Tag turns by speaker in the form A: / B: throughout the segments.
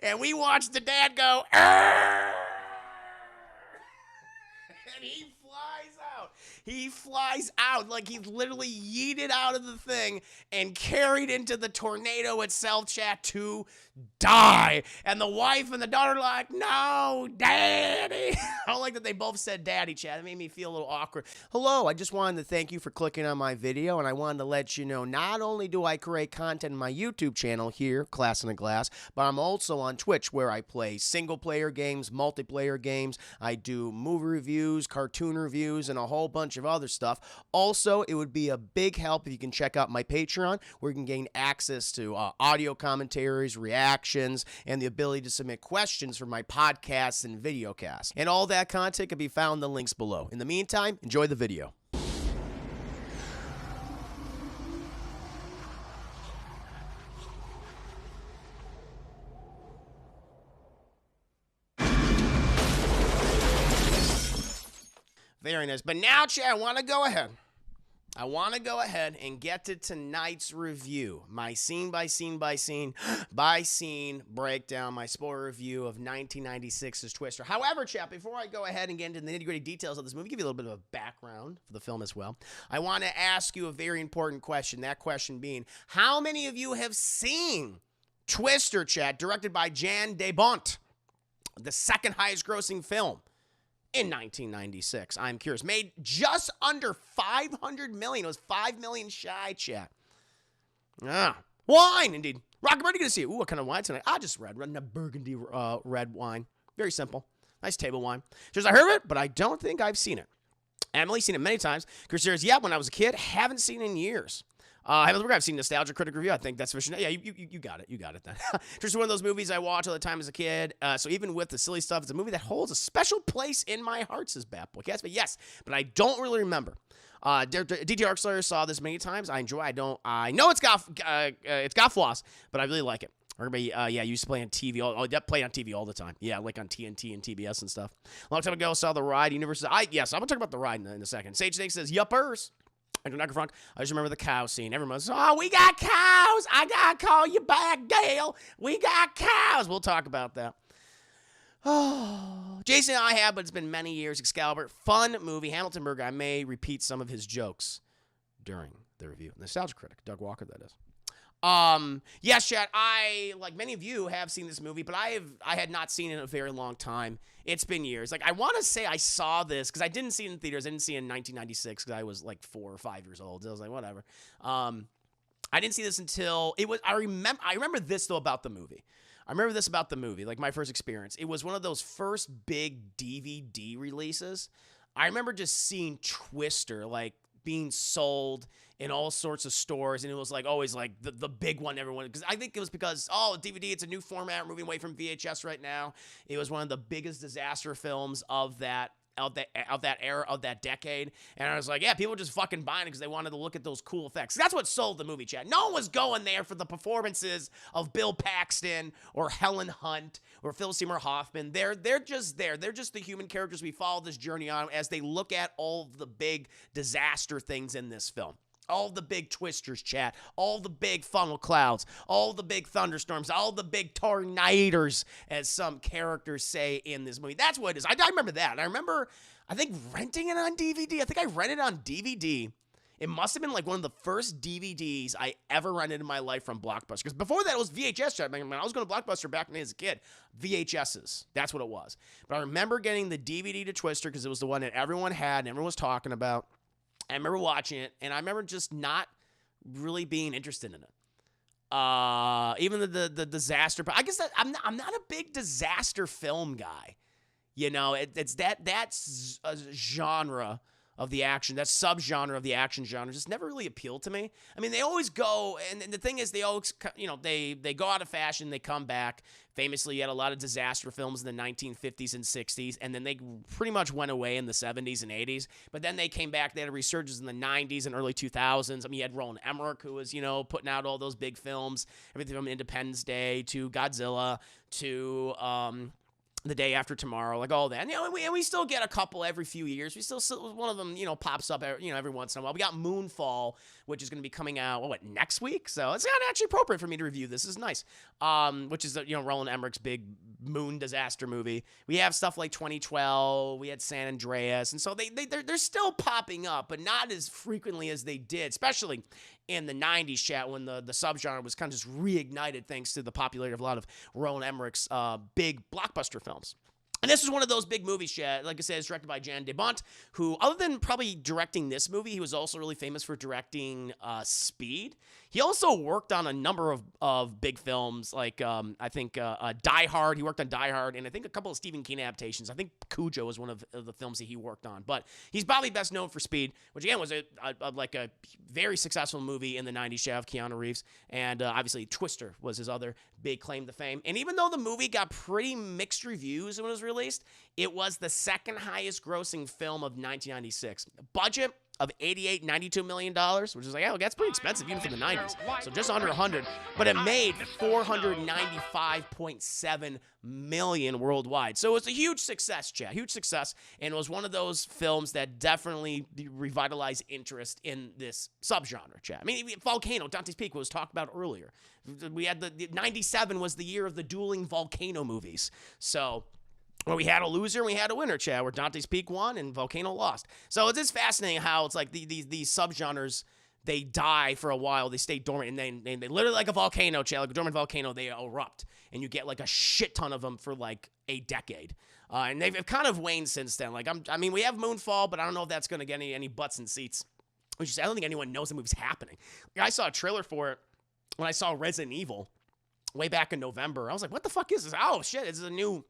A: And we watched the dad go, "Arr!" And he flies out. He flies out like he's literally yeeted out of the thing and carried into the tornado itself, chat, to die. And the wife and the daughter are like, "No, daddy." I don't like that they both said daddy, chat. It made me feel a little awkward. Hello, I just wanted to thank you for clicking on my video, and I wanted to let you know not only do I create content in my YouTube channel here, Class in a Glass, but I'm also on Twitch where I play single-player games, multiplayer games. I do movie reviews, cartoon reviews, and a whole bunch of other stuff. Also, it would be a big help if you can check out my Patreon, where you can gain access to audio commentaries, reactions, and the ability to submit questions for my podcasts and videocasts. And all that content can be found in the links below. In the meantime, enjoy the video. Very nice. But now, chat, I want to go ahead and get to tonight's review. My scene by scene breakdown, my spoiler review of 1996's Twister. However, chat, before I go ahead and get into the nitty-gritty details of this movie, give you a little bit of a background for the film as well, I want to ask you a very important question. That question being, how many of you have seen Twister, chat, directed by Jan de Bont, the second highest grossing film in 1996? I'm curious. Made just under 500 million. It was 5 million shy, chat. Wine, indeed. Rocket Bird, you gonna see it. Ooh, what kind of wine tonight? I just read a burgundy red wine. Very simple. Nice table wine. She says, I heard it, but I don't think I've seen it. Emily's seen it many times. Chris says, yeah, when I was a kid, haven't seen it in years. I've seen Nostalgia Critic Review. I think that's sufficient. Yeah, you got it. You got it then. Just one of those movies I watch all the time as a kid. So even with the silly stuff, it's a movie that holds a special place in my heart, says Bat Boy. Yes, but I don't really remember. D.T. Arxler saw this many times. I enjoy. I know it's got flaws, but I really like it. Everybody, used to play on TV. That played on TV all the time. Yeah, like on TNT and TBS and stuff. A long time ago, saw The Ride. Universe. Yes, I'm gonna talk about The Ride in a second. Sage Snake says, yuppers. I just remember the cow scene. Everyone says, oh, we got cows. I got to call you back, Dale. We got cows. We'll talk about that. Oh, Jason and I have, but it's been many years. Excalibur, fun movie. Hamilton Burger, I may repeat some of his jokes during the review. Nostalgia Critic, Doug Walker, that is. Yes, chat, I, like many of you, have seen this movie, but I had not seen it in a very long time. It's been years. Like, I want to say I saw this, because I didn't see it in theaters. I didn't see it in 1996, because I was, like, 4 or 5 years old. So I was like, whatever. I didn't see this until, I remember this, though, about the movie. Like, my first experience. It was one of those first big DVD releases. I remember just seeing Twister, like, being sold in all sorts of stores, and it was like always like the big one everyone, because I think it was because DVD, it's a new format, moving away from VHS right now. It was one of the biggest disaster films of that era, of that decade, and I was like, yeah, people were just fucking buying it because they wanted to look at those cool effects. That's what sold the movie, chat. No one was going there for the performances of Bill Paxton or Helen Hunt or Phil Seymour Hoffman. They're just there. They're just the human characters we follow this journey on as they look at all of the big disaster things in this film. All the big twisters, chat. All the big funnel clouds. All the big thunderstorms. All the big tornadoes, as some characters say in this movie. That's what it is. I remember that. And I remember, I think, renting it on DVD. I think I rented it on DVD. It must have been like one of the first DVDs I ever rented in my life from Blockbuster. Because before that, it was VHS, chat. When I was going to Blockbuster back when I was a kid, VHSs. That's what it was. But I remember getting the DVD to Twister because it was the one that everyone had and everyone was talking about. I remember watching it, and I remember just not really being interested in it. Even the disaster. I guess that I'm not a big disaster film guy. You know, it's that's a genre of the action, that subgenre of the action genre, just never really appealed to me. I mean, they always go, and the thing is, they always, they go out of fashion, they come back. Famously, you had a lot of disaster films in the 1950s and 60s, and then they pretty much went away in the 70s and 80s. But then they came back, they had a resurgence in the 90s and early 2000s. I mean, you had Roland Emmerich, who was, putting out all those big films, everything from Independence Day to Godzilla to, The Day After Tomorrow, like all that. And we still get a couple every few years. We still one of them, pops up, every once in a while. We got Moonfall, which is going to be coming out, next week? So it's not actually appropriate for me to review this. This is nice. Which is, Roland Emmerich's big moon disaster movie. We have stuff like 2012. We had San Andreas. And so they're still popping up, but not as frequently as they did, especially in the 90s, chat, when the subgenre was kind of just reignited thanks to the popularity of a lot of Roland Emmerich's big blockbuster films. And this was one of those big movies, chat. Like I said, it's directed by Jan de Bont, who, other than probably directing this movie, he was also really famous for directing Speed. He also worked on a number of big films, like I think Die Hard. He worked on Die Hard, and I think a couple of Stephen King adaptations. I think Cujo was one of the films that he worked on. But he's probably best known for Speed, which again was a very successful movie in the 90s, chat, of Keanu Reeves. And obviously Twister was his other big claim to fame. And even though the movie got pretty mixed reviews when it was released, it was the second highest grossing film of 1996. Budget of $92 million, which is that's pretty expensive even for the 90s. So just under 100, but it made $495.7 million worldwide. So it's a huge success, chat, huge success, and it was one of those films that definitely revitalized interest in this subgenre, chat. I mean, Volcano, Dante's Peak was talked about earlier. We had the 97 was the year of the dueling volcano movies. So where we had a loser and we had a winner, chat, where Dante's Peak won and Volcano lost. So it's just fascinating how it's like these subgenres, they die for a while, they stay dormant, and they literally, like a volcano, chat, like a dormant volcano, they erupt, and you get like a shit ton of them for like a decade. And they've kind of waned since then. Like we have Moonfall, but I don't know if that's going to get any butts and seats. Which is, I don't think anyone knows the movie's happening. Like, I saw a trailer for it when I saw Resident Evil way back in November. I was like, what the fuck is this? Oh shit, it's a new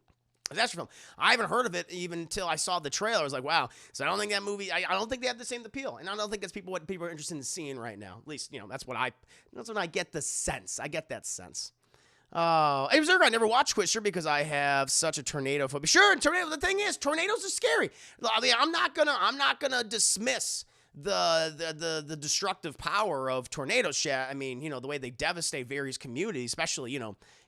A: disaster film. I haven't heard of it even until I saw the trailer. I was like, wow. So I don't think that movie, I don't think they have the same appeal. And I don't think that's what people are interested in seeing right now. At least, that's when I get the sense. I get that sense. Hey, Zerg, I never watched Twister because I have such a tornado phobia. Sure, the thing is, tornadoes are scary. I mean, I'm not gonna dismiss the destructive power of tornadoes, chat. I mean, the way they devastate various communities, especially,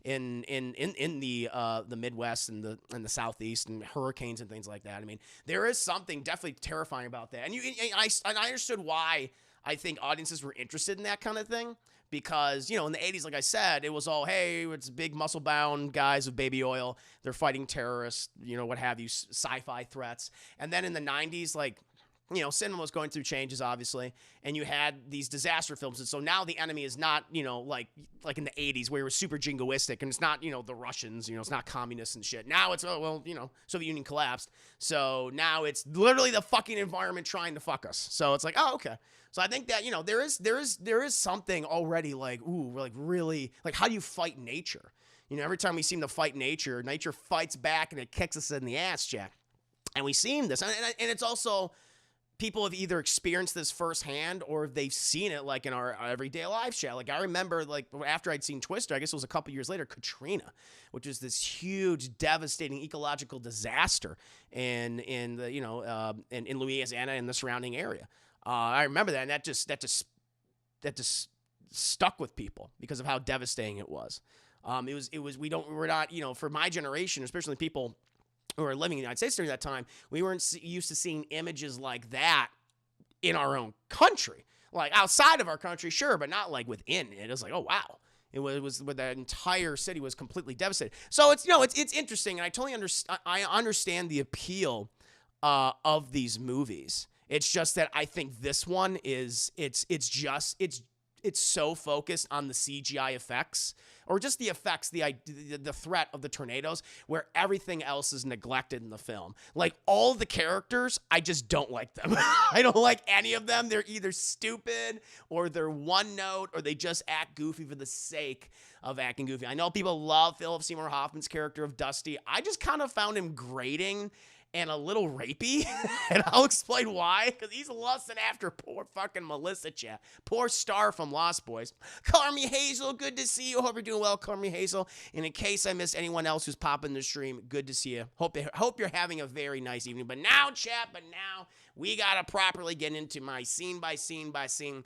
A: in the Midwest and the Southeast, and hurricanes and things like that. I mean, there is something definitely terrifying about that. And I understood why I think audiences were interested in that kind of thing. Because, in the 80s, like I said, it was all, hey, it's big muscle-bound guys with baby oil. They're fighting terrorists, what have you, sci-fi threats. And then in the 90s, like, cinema was going through changes, obviously, and you had these disaster films. And so now the enemy is not, like in the 80s where it was super jingoistic, and it's not, the Russians, it's not communists and shit. Now it's, Soviet Union collapsed. So now it's literally the fucking environment trying to fuck us. So it's like, oh, okay. So I think that, there is something already like, ooh, like really, like how do you fight nature? Every time we seem to fight nature fights back and it kicks us in the ass, Jack. And we've seen this. And it's also, people have either experienced this firsthand or they've seen it like in our everyday lives, chat. Like I remember, like after I'd seen Twister, I guess it was a couple years later, Katrina, which is this huge, devastating ecological disaster in Louisiana and the surrounding area. I remember that, and that just stuck with people because of how devastating it was. We're not, for my generation, especially people who were living in the United States during that time, we weren't used to seeing images like that in our own country. Like outside of our country, sure, but not like within it. It was like, oh wow, it was where the entire city was completely devastated. So it's it's interesting, and I totally understand the appeal of these movies. It's just that I think this one is it's so focused on the CGI effects, or just the effects, the threat of the tornadoes, where everything else is neglected in the film. Like all the characters, I just don't like them. I don't like any of them. They're either stupid or they're one note or they just act goofy for the sake of acting goofy. I know people love Philip Seymour Hoffman's character of Dusty. I just kind of found him grating. and a little rapey, and I'll explain why, because he's lusting after poor fucking Melissa, chat. Poor Star from Lost Boys. Carmy Hazel, good to see you. Hope you're doing well, Carmy Hazel. And in case I missed anyone else who's popping the stream, good to see you. Hope you're having a very nice evening. But now, chat, we gotta properly get into my scene by scene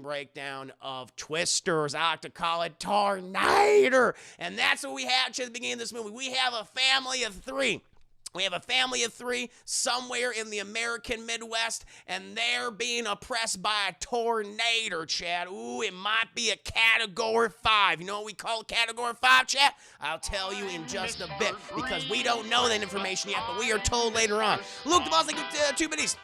A: breakdown of Twisters. I like to call it Tornado. And that's what we have at the beginning of this movie. We have a family of three. We have a family of three somewhere in the American Midwest, and they're being oppressed by a tornado, Chad. Ooh, it might be a Category 5. You know what we call a Category 5, Chad? I'll tell you in just a bit, because we don't know that information yet, but we are told later on. Luke, the boss, like 2 minutes.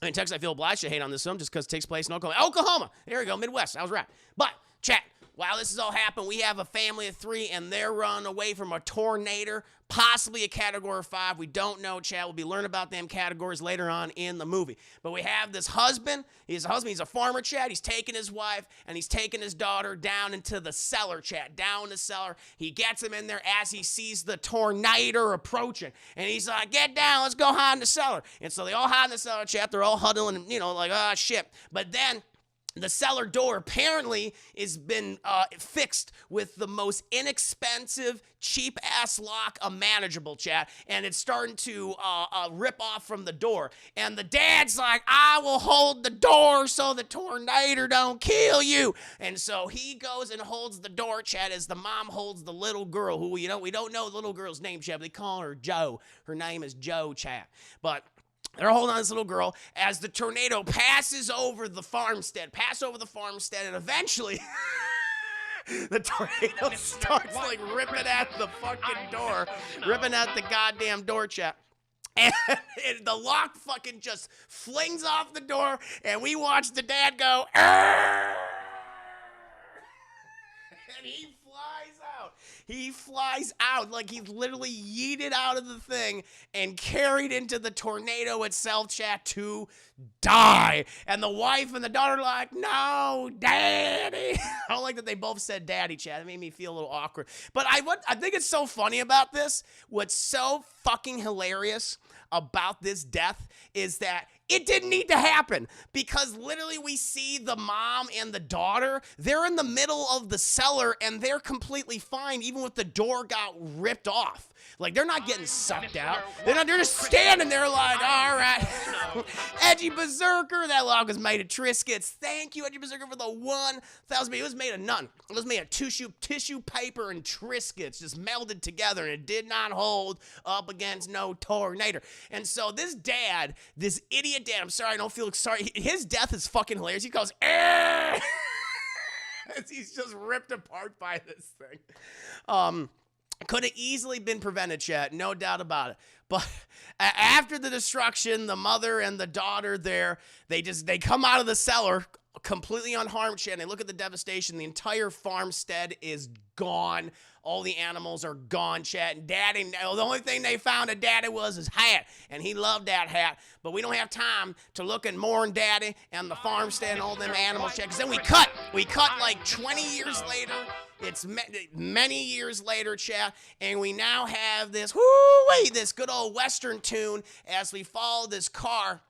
A: In Texas, I feel obliged to hate on this film just because it takes place in Oklahoma. There we go, Midwest. I was right. But, chat, while this has all happened, we have a family of three, and they're running away from a tornado, possibly a Category 5. We don't know, chat. We'll be learning about them categories later on in the movie. But we have this husband. He's a farmer, chat. He's taking his wife, and he's taking his daughter down into the cellar, chat. Down the cellar. He gets them in there as he sees the tornado approaching. And he's like, get down, let's go hide in the cellar. And so they all hide in the cellar, chat. They're all huddling, like, oh, shit. But then the cellar door apparently has been fixed with the most inexpensive, cheap-ass lock imaginable, chat, and it's starting to rip off from the door. And the dad's like, I will hold the door so the tornado don't kill you. And so he goes and holds the door, chat, as the mom holds the little girl, who, we don't know the little girl's name, chat, but they call her Joe. Her name is Joe, chat. But they're holding on to this little girl as the tornado passes over the farmstead, and eventually the tornado starts like ripping at the fucking door, ripping at the goddamn door, chat. And the lock fucking just flings off the door, and we watch the dad go, Arr! And he flies out like he's literally yeeted out of the thing and carried into the tornado itself, chat, to die. And the wife and the daughter are like, no, daddy. I don't like that they both said daddy, chat. It made me feel a little awkward. But I think it's so funny about this. What's so fucking hilarious about this death is that it didn't need to happen, because literally we see the mom and the daughter, they're in the middle of the cellar and they're completely fine even if the door got ripped off. Like, they're not getting sucked out. They're just standing there like, all right. Edgy Berserker, that log was made of Triscuits. Thank you, Edgy Berserker, for the 1,000. It was made of none. It was made of tissue paper and Triscuits just melded together, and it did not hold up against no tornado. And so this dad, this idiot dad, I'm sorry, I don't feel sorry. His death is fucking hilarious. He goes, as he's just ripped apart by this thing. Could have easily been prevented, chat, no doubt about it. But after the destruction, the mother and the daughter they come out of the cellar completely unharmed, chat, and they look at the devastation. The entire farmstead is gone. All the animals are gone, chat. And Daddy, the only thing they found of Daddy was his hat, and he loved that hat. But we don't have time to look at mourn Daddy and the farmstead and all them animals, chat. Because then we cut like 20 years later. It's many years later, chat, and we now have this good old Western tune as we follow this car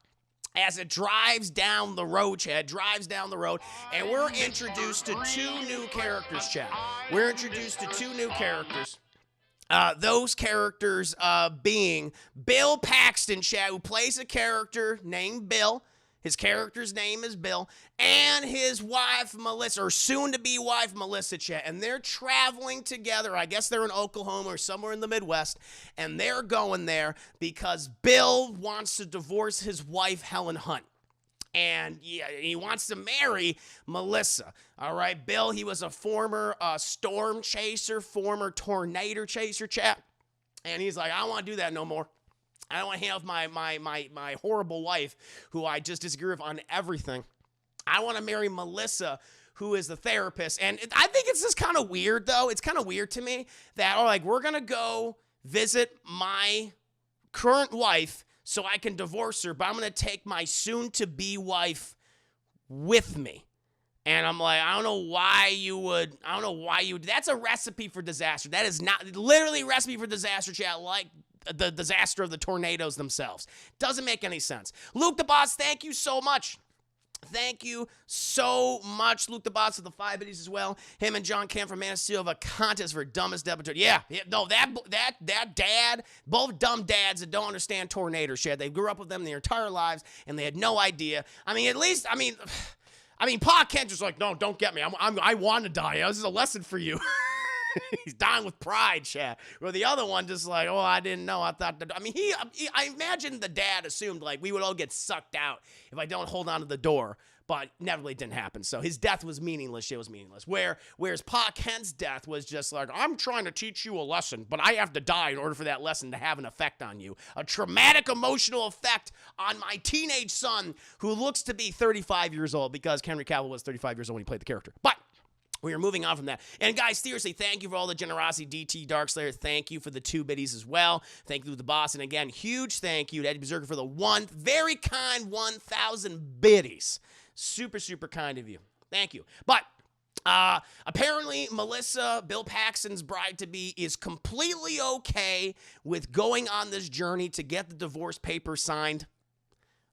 A: as it drives down the road, chat, and we're introduced to two new characters, chat. We're introduced to two new characters. Those characters being Bill Paxton, chat, who plays a character named Bill. His character's name is Bill, and his wife, Melissa, or soon-to-be wife, Melissa, chat, and they're traveling together. I guess they're in Oklahoma or somewhere in the Midwest, and they're going there because Bill wants to divorce his wife, Helen Hunt. And he wants to marry Melissa. All right, Bill, he was a former storm chaser, former tornado chaser, chat, and he's like, I don't want to do that no more. I don't want to hang out with my horrible wife, who I just disagree with on everything. I want to marry Melissa, who is the therapist. And I think it's just kind of weird, though. It's kind of weird to me that, we're going to go visit my current wife so I can divorce her, but I'm going to take my soon-to-be wife with me. And I'm like, I don't know why you would, that's a recipe for disaster. That is not, literally recipe for disaster, chat, like the disaster of the tornadoes themselves. Doesn't make any sense. Luke the Boss, thank you so much. Thank you so much, Luke the Boss of the 5 biddies as well. Him and John Kemp from Man of Steel have a contest for dumbest debutante. Yeah, no, that dad, both dumb dads that don't understand tornadoes, shit. They grew up with them their entire lives, and they had no idea. I mean, at least, I mean, Pa Kent just like, no, don't get me. I want to die. This is a lesson for you. He's dying with pride, Chad. Where the other one just like, oh, I didn't know. I thought that. I mean, I imagine the dad assumed like we would all get sucked out if I don't hold on to the door. But inevitably didn't happen. So his death was meaningless. Shit was meaningless. Whereas Pa Kent's death was just like, I'm trying to teach you a lesson, but I have to die in order for that lesson to have an effect on you. A traumatic emotional effect on my teenage son who looks to be 35 years old because Henry Cavill was 35 years old when he played the character. But we are moving on from that. And guys, seriously, thank you for all the generosity. DT Darkslayer, thank you for the 2 biddies as well. Thank you to the boss. And again, huge thank you to Eddie Berserker for the very kind 1,000 biddies. Super, super kind of you. Thank you. But apparently, Melissa, Bill Paxton's bride-to-be, is completely okay with going on this journey to get the divorce papers signed.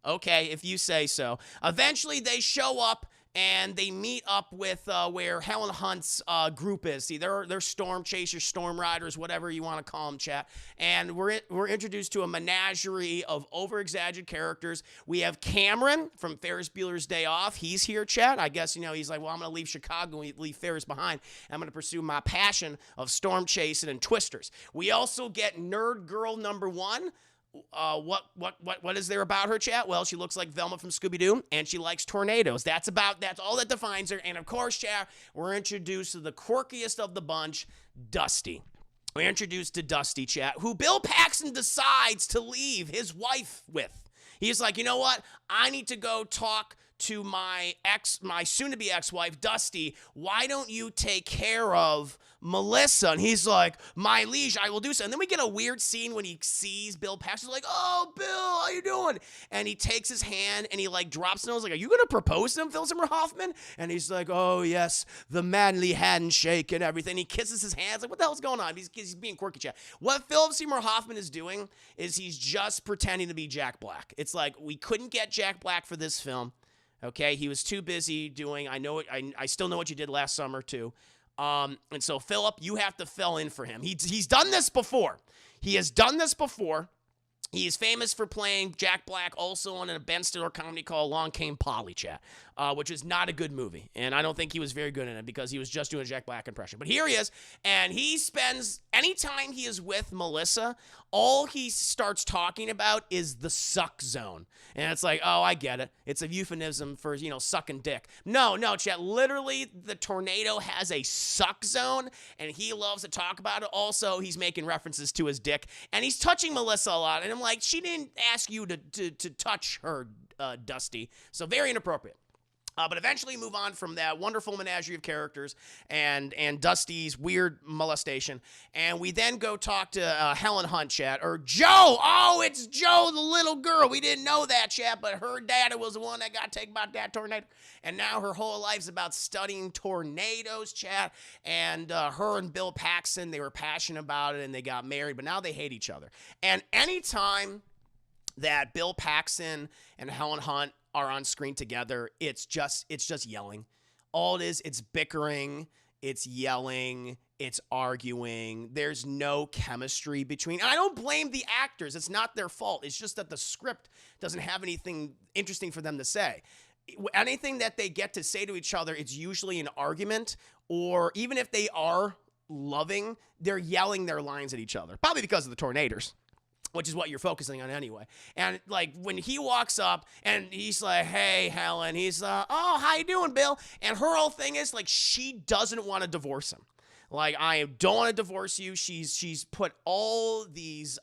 A: Okay, if you say so. Eventually, they show up and they meet up with where Helen Hunt's group is. See, they're storm chasers, storm riders, whatever you want to call them, chat. And we're introduced to a menagerie of over-exaggerated characters. We have Cameron from Ferris Bueller's Day Off. He's here, chat. I guess, he's like, well, I'm going to leave Chicago and leave Ferris behind. I'm going to pursue my passion of storm chasing and twisters. We also get Nerd Girl number 1. What is there about her, chat? Well, she looks like Velma from Scooby-Doo, and she likes tornadoes. That's all that defines her. And of course, chat, we're introduced to the quirkiest of the bunch, Dusty. We're introduced to Dusty, chat, who Bill Paxton decides to leave his wife with. He's like, you know what? I need to go talk to my soon-to-be ex-wife, Dusty. Why don't you take care of Melissa? And he's like, my liege, I will do so. And then we get a weird scene when he sees Bill Paxton. He's like, oh, Bill, how you doing? And he takes his hand and he like drops it. I was like, are you going to propose to him, Phil Seymour Hoffman? And he's like, oh, yes, the manly handshake and everything. He kisses his hands. Like, what the hell's going on? He's being quirky, chat. What Phil Seymour Hoffman is doing is he's just pretending to be Jack Black. It's like, we couldn't get Jack Black for this film. Okay, he was too busy doing, I still know what you did last summer too. And so Philip, you have to fill in for him. He's done this before. He has done this before. He is famous for playing Jack Black also on a Ben Stiller comedy called Along Came Polly, chat, which is not a good movie. And I don't think he was very good in it because he was just doing a Jack Black impression. But here he is, and he spends, anytime he is with Melissa, all he starts talking about is the suck zone. And it's like, oh, I get it. It's a euphemism for, sucking dick. No, chat, literally the tornado has a suck zone, and he loves to talk about it. Also, he's making references to his dick, and he's touching Melissa a lot. And I'm like, she didn't ask you to touch her, Dusty. So very inappropriate. But eventually move on from that wonderful menagerie of characters and Dusty's weird molestation. And we then go talk to Helen Hunt, chat, or Joe. Oh, it's Joe, the little girl. We didn't know that, chat, but her dad was the one that got taken by that tornado. And now her whole life's about studying tornadoes, chat. And her and Bill Paxton, they were passionate about it and they got married, but now they hate each other. And anytime that Bill Paxton and Helen Hunt are on screen together, it's just yelling. All it is, it's bickering, it's yelling, it's arguing. There's no chemistry between, and I don't blame the actors. It's not their fault. It's just that the script doesn't have anything interesting for them to say. Anything that they get to say to each other, it's usually an argument, or even if they are loving, they're yelling their lines at each other. Probably because of the tornadoes, which is what you're focusing on anyway. And like when he walks up and he's like, hey, Helen, he's oh, how you doing, Bill? And her whole thing is like, she doesn't want to divorce him. Like, I don't want to divorce you. She's put all these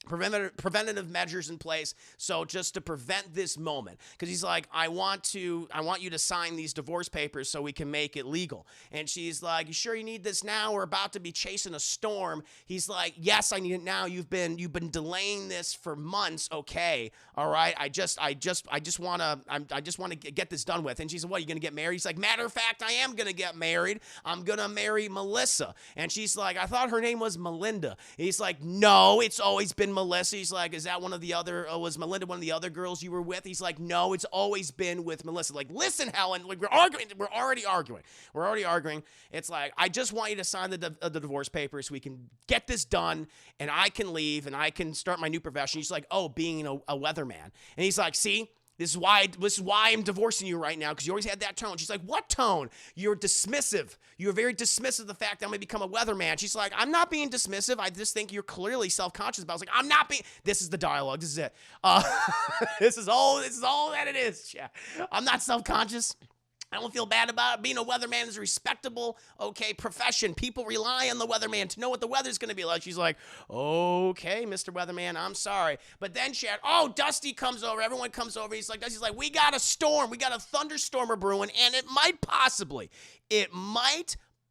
A: preventative measures in place, so just to prevent this moment, because he's like, I want you to sign these divorce papers so we can make it legal. And she's like, you sure you need this now? We're about to be chasing a storm. He's like, yes, I need it now. You've been delaying this for months. Okay, all right, I just want to get this done with. And she said, what, are you gonna get married? He's like, matter of fact, I am gonna get married. I'm gonna marry Melissa. And she's like, I thought her name was Melinda. And he's like, no, it's always been Melissa. He's like, is that one of the other, was Melinda one of the other girls you were with? He's like, no, it's always been with Melissa. Like, listen, Helen, like, we're already arguing. It's like, I just want you to sign the divorce papers so we can get this done, and I can leave, and I can start my new profession. He's like, oh, being a weatherman. And he's like, see? This is why I'm divorcing you right now, because you always had that tone. She's like, what tone? You're dismissive. You're very dismissive of the fact that I'm going to become a weatherman. She's like, I'm not being dismissive. I just think you're clearly self-conscious about it. I was like, I'm not being... This is the dialogue. This is it. This is all that it is. Yeah. I'm not self-conscious. I don't feel bad about it. Being a weatherman is a respectable, okay, profession. People rely on the weatherman to know what the weather's going to be like. She's like, okay, Mr. Weatherman, I'm sorry. But then Dusty comes over. Everyone comes over. Dusty's like, we got a storm. We got a thunderstorm brewing, and it might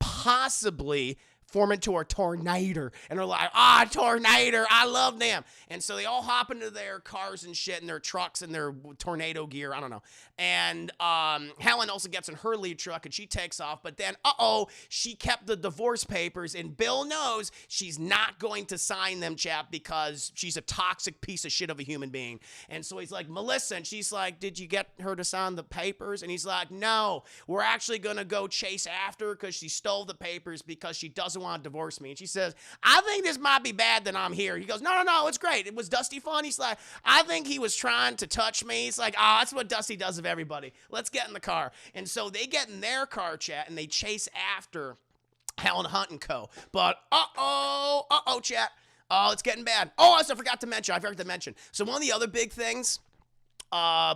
A: possibly form into a tornado. And they're like, tornado, I love them. And so they all hop into their cars and shit and their trucks and their tornado gear. I don't know. And Helen also gets in her lead truck and she takes off. But then, she kept the divorce papers, and Bill knows she's not going to sign them, chap, because she's a toxic piece of shit of a human being. And so he's like, Melissa, and she's like, did you get her to sign the papers? And he's like, no, we're actually going to go chase after her because she stole the papers because she doesn't want to divorce me. And she says, I think this might be bad that I'm here. He goes, no, it's great. It was Dusty fun. He's like, I think he was trying to touch me. He's like, that's what Dusty does of everybody. Let's get in the car. And so they get in their car, chat, and they chase after Helen Hunt and co. But chat. It's getting bad. I forgot to mention. So one of the other big things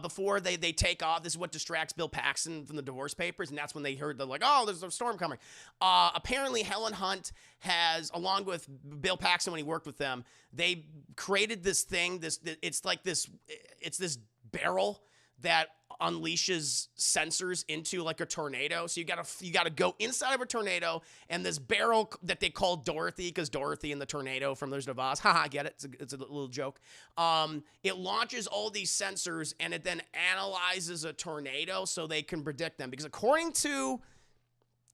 A: before they take off, this is what distracts Bill Paxton from the divorce papers, and that's when they heard there's a storm coming. Apparently Helen Hunt has, along with Bill Paxton when he worked with them, they created this thing, it's this barrel that unleashes sensors into like a tornado. So you gotta go inside of a tornado, and this barrel that they call Dorothy, because Dorothy and the tornado from Wizard of Oz. Haha, get it? It's a little joke. It launches all these sensors, and it then analyzes a tornado so they can predict them. Because according to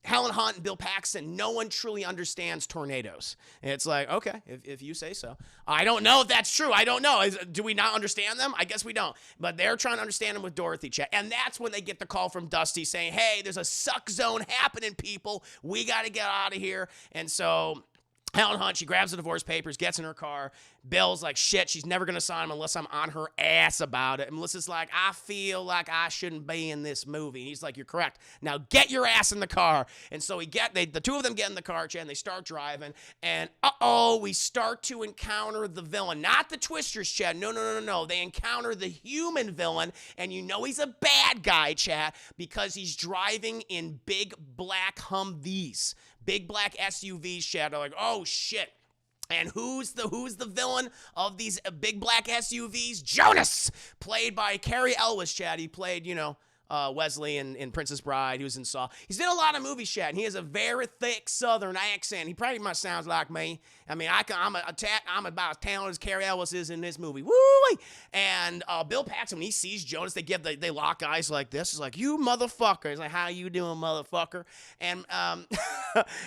A: Helen Hunt and Bill Paxton, no one truly understands tornadoes. And it's like, okay, if you say so. I don't know if that's true. I don't know. Do we not understand them? I guess we don't. But they're trying to understand them with Dorothy, chat. And that's when they get the call from Dusty saying, hey, there's a suck zone happening, people. We got to get out of here. And so Helen Hunt, she grabs the divorce papers, gets in her car. Bill's like, shit, she's never going to sign them unless I'm on her ass about it. And Melissa's like, I feel like I shouldn't be in this movie. And he's like, you're correct. Now get your ass in the car. And so the two of them get in the car, Chad, and they start driving. And we start to encounter the villain. Not the Twisters, Chad. No. They encounter the human villain. And you know he's a bad guy, Chad, because he's driving in big black Humvees. Big black SUVs, Chad. They're like, oh shit. And who's the villain of these big black SUVs? Jonas, played by Cary Elwes, Chad. He played, Wesley in Princess Bride. He was in Saw. He's in a lot of movies, Chad. And he has a very thick Southern accent. He pretty much sounds like me. I mean, I'm about as talented as Cary Elwes is in this movie. Woo! And Bill Paxton, when he sees Jonas, they lock eyes like this. He's like, you motherfucker. He's like, how you doing, motherfucker? And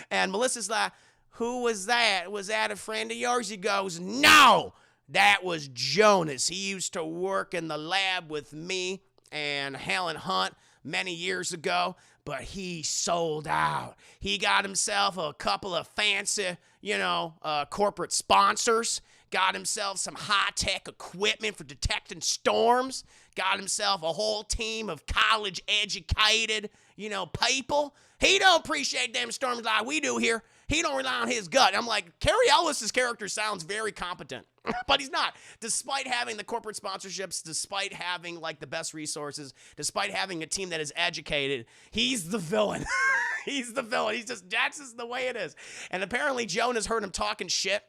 A: and Melissa's like, who was that? Was that a friend of yours? He goes, no, that was Jonas. He used to work in the lab with me and Helen Hunt many years ago, but he sold out. He got himself a couple of fancy, corporate sponsors, got himself some high-tech equipment for detecting storms, got himself a whole team of college-educated, people. He don't appreciate them storms like we do here. He don't rely on his gut. I'm like, Cary Elwes' character sounds very competent, but he's not. Despite having the corporate sponsorships, despite having like the best resources, despite having a team that is educated, he's the villain. He's the villain. That's just the way it is. And apparently Jonas heard him talking shit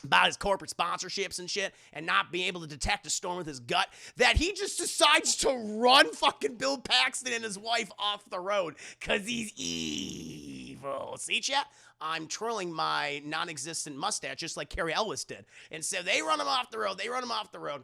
A: about his corporate sponsorships and shit and not being able to detect a storm with his gut, that he just decides to run fucking Bill Paxton and his wife off the road because he's evil. See, chat? I'm twirling my non-existent mustache just like Carrie Elwes did. And so they run him off the road.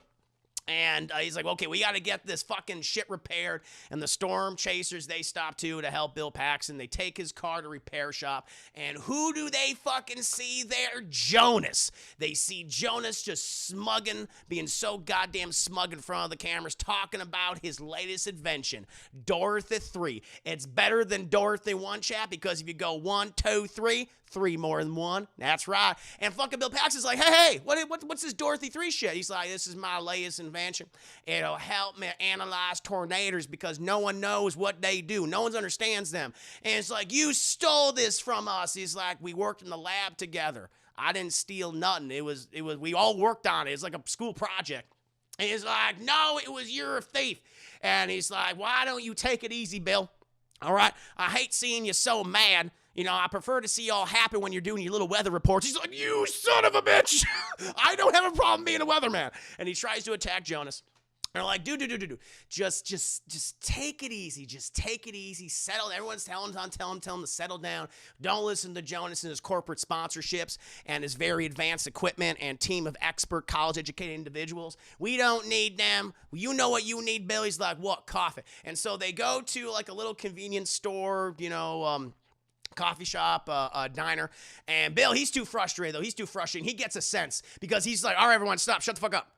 A: And he's like, okay, we got to get this fucking shit repaired. And the storm chasers, they stop too to help Bill Paxton. They take his car to repair shop. And who do they fucking see there? Jonas. They see Jonas just smugging, being so goddamn smug in front of the cameras, talking about his latest invention, Dorothy 3. It's better than Dorothy 1, chat, because if you go 1, 2, 3, 3 more than 1. That's right. And fucking Bill Paxton's like, hey, what's this Dorothy 3 shit? He's like, this is my latest invention. It'll help me analyze tornadoes because no one knows what they do. No one understands them. And it's like, you stole this from us. He's like, we worked in the lab together. I didn't steal nothing. It was we all worked on it. It's like a school project. And he's like, no, you're a thief. And he's like, why don't you take it easy, Bill? All right? I hate seeing you so mad. You know, I prefer to see y'all happy when you're doing your little weather reports. He's like, you son of a bitch. I don't have a problem being a weatherman. And he tries to attack Jonas. And they're like, dude. Just take it easy. Just take it easy. Settle. Everyone's telling him to settle down. Don't listen to Jonas and his corporate sponsorships and his very advanced equipment and team of expert college-educated individuals. We don't need them. You know what you need, Bill? He's like, what? Coffee. And so they go to like a little convenience store, coffee shop, diner. And Bill, he's too frustrated, though. He's too frustrated. He gets a sense because he's like, all right, everyone, stop. Shut the fuck up.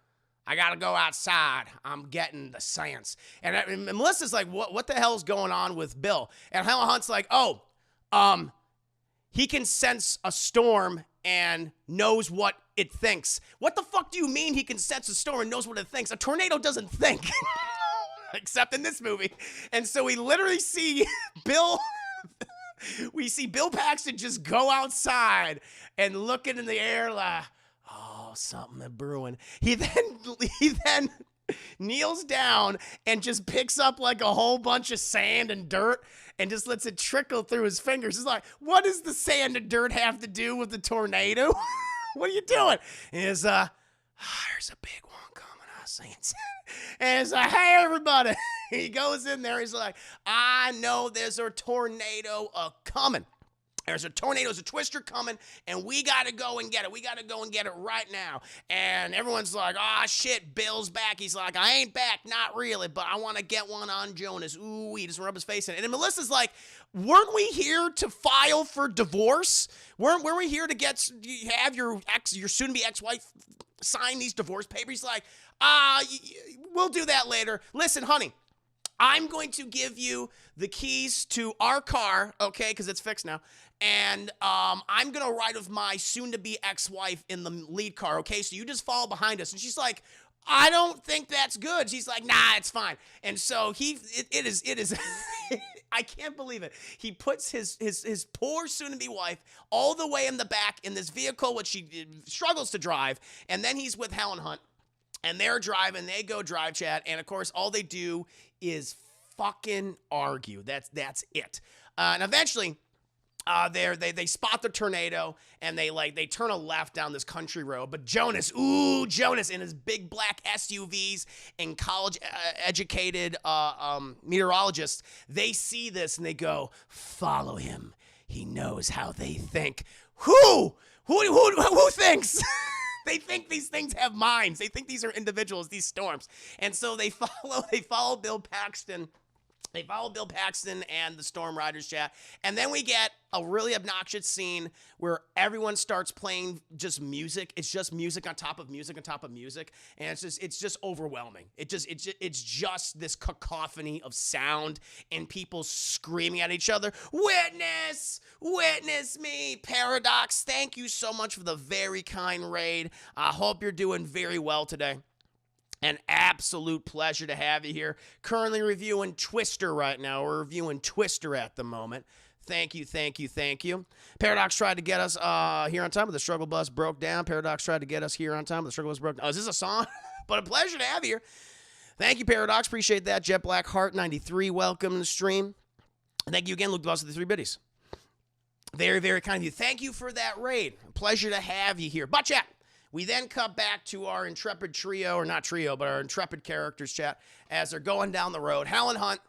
A: I got to go outside. I'm getting the sense. And Melissa's like, what the hell's going on with Bill? And Helen Hunt's like, he can sense a storm and knows what it thinks. What the fuck do you mean he can sense a storm and knows what it thinks? A tornado doesn't think. Except in this movie. And so we literally see Bill... We see Bill Paxton just go outside and looking in the air like, oh, something is brewing. He then kneels down and just picks up like a whole bunch of sand and dirt and just lets it trickle through his fingers. He's like, what does the sand and dirt have to do with the tornado? What are you doing? There's a big one coming. I was saying. And it's like, hey, everybody. He goes in there. He's like, I know there's a tornado coming. There's a twister coming, and we got to go and get it. We got to go and get it right now. And everyone's like, oh, shit, Bill's back. He's like, I ain't back, not really, but I want to get one on Jonas. Ooh, he just rub his face in it. And then Melissa's like, weren't we here to file for divorce? Weren't we here to have your soon-to-be ex-wife sign these divorce papers? He's like, we'll do that later. Listen, honey. I'm going to give you the keys to our car, okay, because it's fixed now, and I'm going to ride with my soon-to-be ex-wife in the lead car, okay, so you just follow behind us. And she's like, I don't think that's good. She's like, nah, it's fine. And so it is, I can't believe it. He puts his poor soon-to-be wife all the way in the back in this vehicle, which she struggles to drive, and then he's with Helen Hunt. And they're driving, they go drive chat, and of course, all they do is fucking argue. That's it. And eventually, they spot the tornado, and they turn a left down this country road. But Jonas in his big black SUVs and college-educated meteorologists, they see this, and they go, follow him. He knows how they think. Who thinks? They think these things have minds. They think these are individuals, these storms. And so they follow Bill Paxton. They follow Bill Paxton and the Storm Riders chat. And then we get a really obnoxious scene where everyone starts playing just music. It's just music on top of music on top of music. And it's just overwhelming. It's just this cacophony of sound and people screaming at each other. Witness me. Paradox, thank you so much for the very kind raid. I hope you're doing very well today. An absolute pleasure to have you here. Currently reviewing Twister right now. We're reviewing Twister at the moment. Thank you. Paradox tried to get us here on time, but the struggle bus broke down. Paradox tried to get us here on time, but the struggle bus broke down. Oh, is this a song? But a pleasure to have you here. Thank you, Paradox. Appreciate that. Jet Black Heart 93, welcome to the stream. Thank you again, Luke Boss of the 3 Biddies. Very, very kind of you. Thank you for that raid. Pleasure to have you here. But chat, We then cut back to our intrepid trio, or not trio, but our intrepid characters, chat, as they're going down the road. Helen Hunt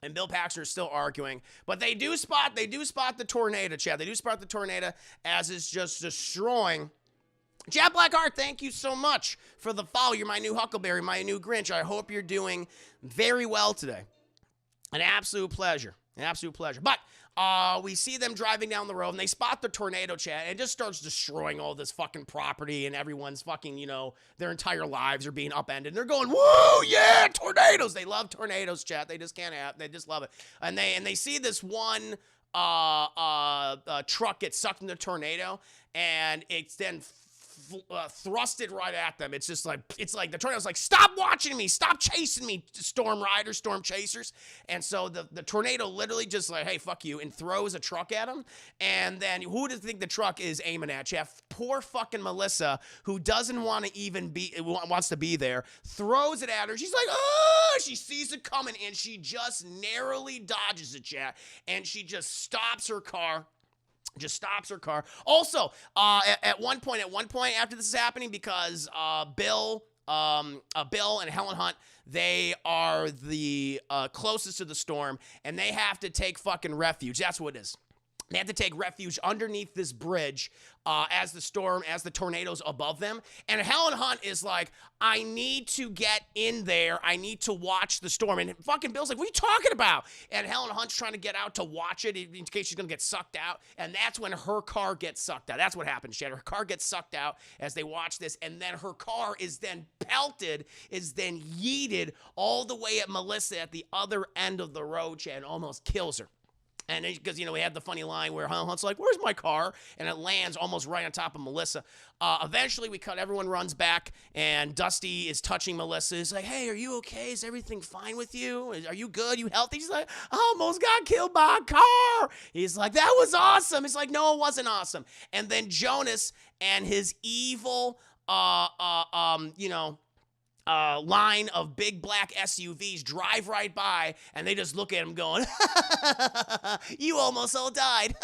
A: and Bill Paxton are still arguing, but they do spot the tornado, chat. They do spot the tornado as it's just destroying. Chad Blackheart, thank you so much for the follow. You're my new Huckleberry, my new Grinch. I hope you're doing very well today. An absolute pleasure. An absolute pleasure. But we see them driving down the road, and they spot the tornado, chat, and it just starts destroying all this fucking property, and everyone's fucking, you know, their entire lives are being upended. They're going, woo, yeah, tornadoes. They love tornadoes, chat. They just can't have, they just love it. And they see this one truck get sucked in the tornado, and it's then thrusted right at them. It's just like, it's like the tornado's like, stop watching me, stop chasing me, storm chasers. And so the tornado literally just like, hey, fuck you, and throws a truck at them. And then who does think the truck is aiming at? Jeff, poor fucking Melissa, who doesn't want to even be, wants to be there, throws it at her. She's like, oh, she sees it coming, and she just narrowly dodges it, chat, and she just stops her car. Also, at one point after this is happening, because Bill and Helen Hunt, they are the closest to the storm, and they have to take fucking refuge. That's what it is. They have to take refuge underneath this bridge as the tornado's above them. And Helen Hunt is like, I need to get in there. I need to watch the storm. And fucking Bill's like, what are you talking about? And Helen Hunt's trying to get out to watch it in case she's going to get sucked out. And that's when her car gets sucked out. That's what happens, Chad. Her car gets sucked out as they watch this. And then her car is then pelted, is then yeeted all the way at Melissa at the other end of the road, Chad, and almost kills her. And because, you know, we had the funny line where Hunt's like, where's my car? And it lands almost right on top of Melissa. Eventually, everyone runs back, and Dusty is touching Melissa. He's like, hey, are you okay? Is everything fine with you? Are you good? You healthy? She's like, I almost got killed by a car. He's like, that was awesome. He's like, no, it wasn't awesome. And then Jonas and his evil, line of big black SUVs drive right by, and they just look at him going, you almost all died.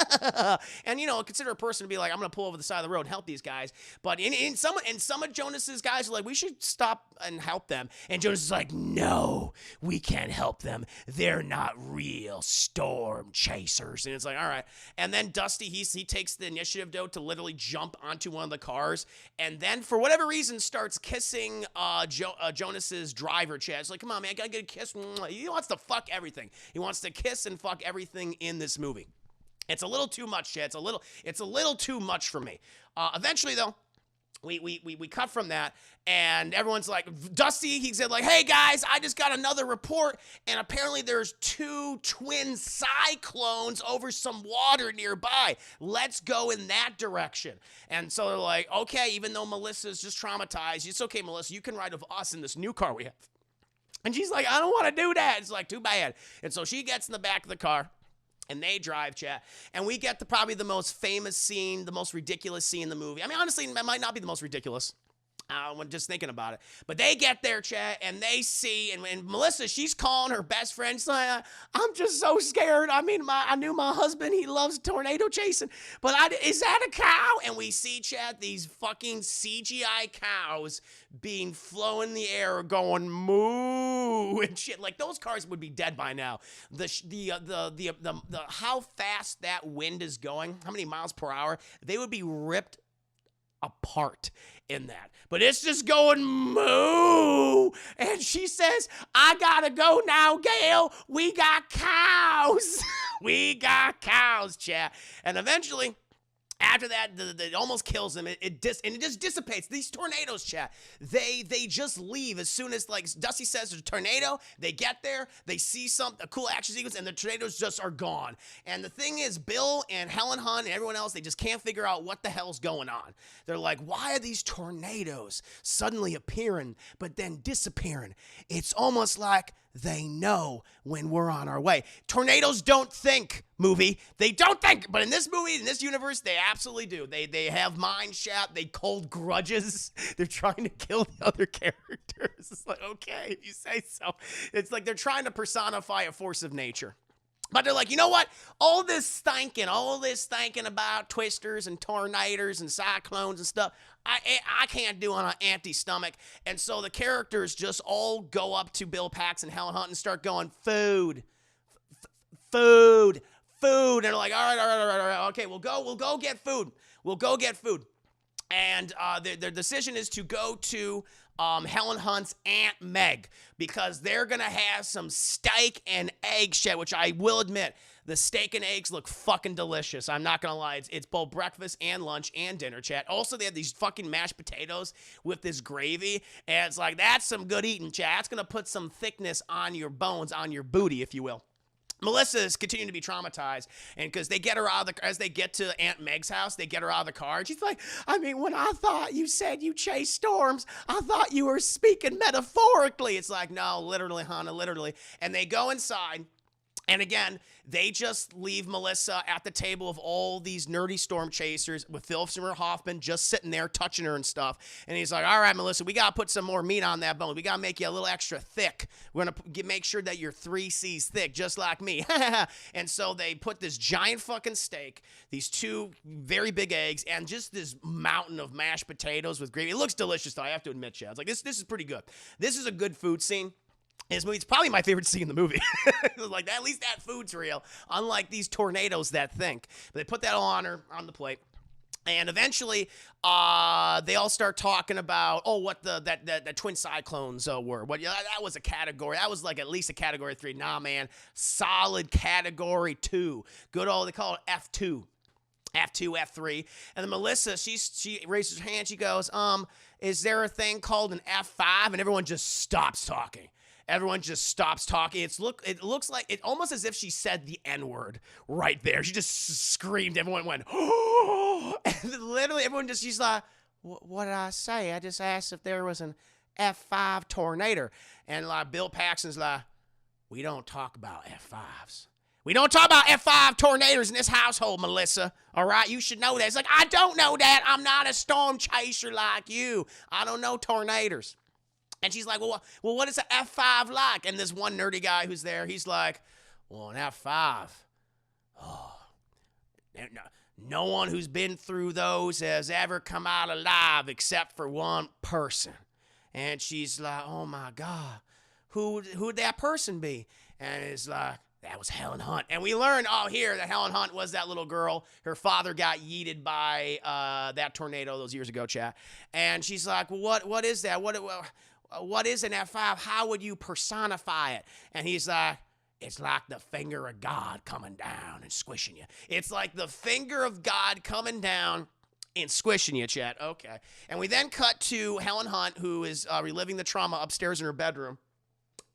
A: And, you know, consider a person to be like, I'm going to pull over the side of the road and help these guys. But some of Jonas's guys are like, we should stop and help them. And Jonas is like, no, we can't help them. They're not real storm chasers. And it's like, all right. And then Dusty, he takes the initiative, though, to literally jump onto one of the cars, and then for whatever reason starts kissing Jonas's driver, Chad. It's like, come on, man, I gotta get a kiss. He wants to fuck everything. He wants to kiss and fuck everything in this movie. It's a little too much, Chad. It's a little too much for me. Eventually, though, we cut from that, and everyone's like, Dusty, he said, like, hey guys, I just got another report, and apparently there's 2 twin cyclones over some water nearby. Let's go in that direction. And so they're like, okay, even though Melissa's just traumatized, it's okay, Melissa, you can ride with us in this new car we have. And she's like, I don't want to do that. It's like, too bad. And so she gets in the back of the car, and they drive, chat, and we get probably the most famous scene, the most ridiculous scene in the movie. I mean, honestly, it might not be the most ridiculous when just thinking about it. But they get there, chat, and they see, and Melissa, she's calling her best friend. She's like, I'm just so scared. I mean, I knew my husband, he loves tornado chasing, but is that a cow? And we see, chat, these fucking CGI cows being flown in the air going moo and shit. Like, those cars would be dead by now. The how fast that wind is going, how many miles per hour, they would be ripped apart in that. But it's just going moo. And she says, I gotta go now, Gail. We got cows. We got cows, chat. And eventually, after that, it almost kills them. It just dissipates. These tornadoes, chat, they just leave as soon as, like, Dusty says there's a tornado. They get there, they see a cool action sequence, and the tornadoes just are gone. And the thing is, Bill and Helen Hunt and everyone else, they just can't figure out what the hell's going on. They're like, why are these tornadoes suddenly appearing but then disappearing? It's almost like they know when we're on our way. Tornadoes don't think, movie. They don't think. But in this movie, in this universe, they absolutely do. They have mind shot. They hold grudges. They're trying to kill the other characters. It's like, okay, if you say so. It's like they're trying to personify a force of nature. But they're like, you know what? All this thinking about twisters and tornadoes and cyclones and stuff, I can't do on an empty stomach. And so the characters just all go up to Bill Paxton, Helen Hunt, and start going, food, food, food. And they're like, all right, okay, we'll go get food. We'll go get food. And their decision is to go to Helen Hunt's Aunt Meg, because they're going to have some steak and egg shit, which I will admit, the steak and eggs look fucking delicious. I'm not going to lie. It's both breakfast and lunch and dinner, chat. Also, they have these fucking mashed potatoes with this gravy, and it's like, that's some good eating, chat. That's going to put some thickness on your bones, on your booty, if you will. Melissa is continuing to be traumatized, and because they get her out of the, as they get to Aunt Meg's house, they get her out of the car, and she's like, I mean, when I thought you said you chase storms, I thought you were speaking metaphorically. It's like, no, literally, Hannah, literally. And they go inside, and again, they just leave Melissa at the table of all these nerdy storm chasers with Philip Seymour Hoffman just sitting there touching her and stuff. And he's like, all right, Melissa, we got to put some more meat on that bone. We got to make you a little extra thick. We're going to make sure that you're 3 C's thick, just like me. And so they put this giant fucking steak, these 2 very big eggs, and just this mountain of mashed potatoes with gravy. It looks delicious, though, I have to admit, Chad. It's like, this is pretty good. This is a good food scene. This movie, it's probably my favorite scene in the movie. Like, at least that food's real, unlike these tornadoes that think. But they put that all on the plate. And eventually, they all start talking about, what the twin cyclones were. What, that was a category. That was like at least a category 3. Nah, man, solid category 2. Good old, they call it F2. F2, F3. And then Melissa, she raises her hand. She goes, is there a thing called an F5? And everyone just stops talking. Everyone just stops talking. It looks like it almost as if she said the N-word right there. She just screamed. Everyone went, oh! And literally everyone she's like, what did I say? I just asked if there was an F5 tornado. And like Bill Paxton's like, we don't talk about F5s. We don't talk about F5 tornadoes in this household, Melissa. All right? You should know that. It's like, I don't know that. I'm not a storm chaser like you. I don't know tornadoes. And she's like, well, what is an F5 like? And this one nerdy guy who's there, he's like, well, an F5, no one who's been through those has ever come out alive except for one person. And she's like, oh, my God, who'd that person be? And it's like, that was Helen Hunt. And we learned, here, that Helen Hunt was that little girl. Her father got yeeted by that tornado those years ago, chat. And she's like, well, what is that? What is an F5? How would you personify it? And he's like, it's like the finger of God coming down and squishing you. It's like the finger of God coming down and squishing you, chat. Okay. And we then cut to Helen Hunt, who is reliving the trauma upstairs in her bedroom.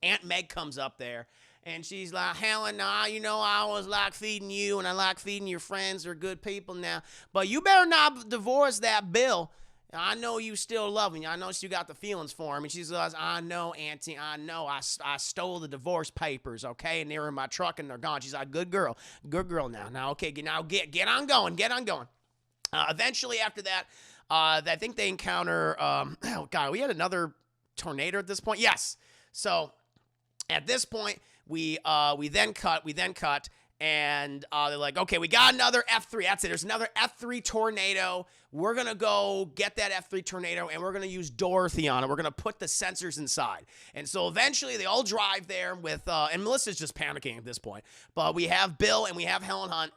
A: Aunt Meg comes up there. And she's like, Helen, I always like feeding you, and I like feeding your friends. They're good people now. But you better not divorce that Bill. I know you still love him. I know you got the feelings for him. And she's like, I know, Auntie. I know. I stole the divorce papers, okay? And they're in my truck, and they're gone. She's like, good girl. Good girl now. Now, okay, get on going. Get on going. Eventually, after that, I think they encounter, we had another tornado at this point. Yes. So, at this point, we then cut, and they're like, okay, we got another F3. That's it. There's another F3 tornado. We're going to go get that F3 tornado, and we're going to use Dorothy on it. We're going to put the sensors inside. And so eventually they all drive there with, and Melissa's just panicking at this point. But we have Bill and we have Helen Hunt.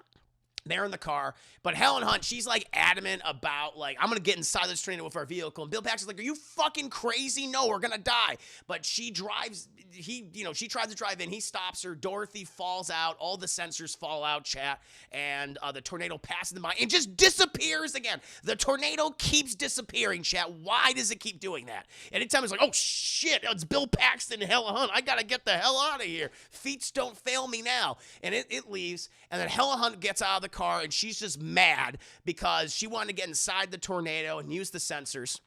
A: They're in the car, but Helen Hunt, she's like adamant about like, I'm going to get inside this tornado with our vehicle. And Bill Paxton's like, are you fucking crazy? No, we're going to die. But she drives, she tries to drive in. He stops her. Dorothy falls out. All the sensors fall out, chat. And the tornado passes them by and just disappears again. The tornado keeps disappearing, chat. Why does it keep doing that? Anytime it's like, oh shit, it's Bill Paxton and Helen Hunt. I got to get the hell out of here. Feet don't fail me now. And it leaves. And then Helen Hunt gets out of the car, and she's just mad because she wanted to get inside the tornado and use the sensors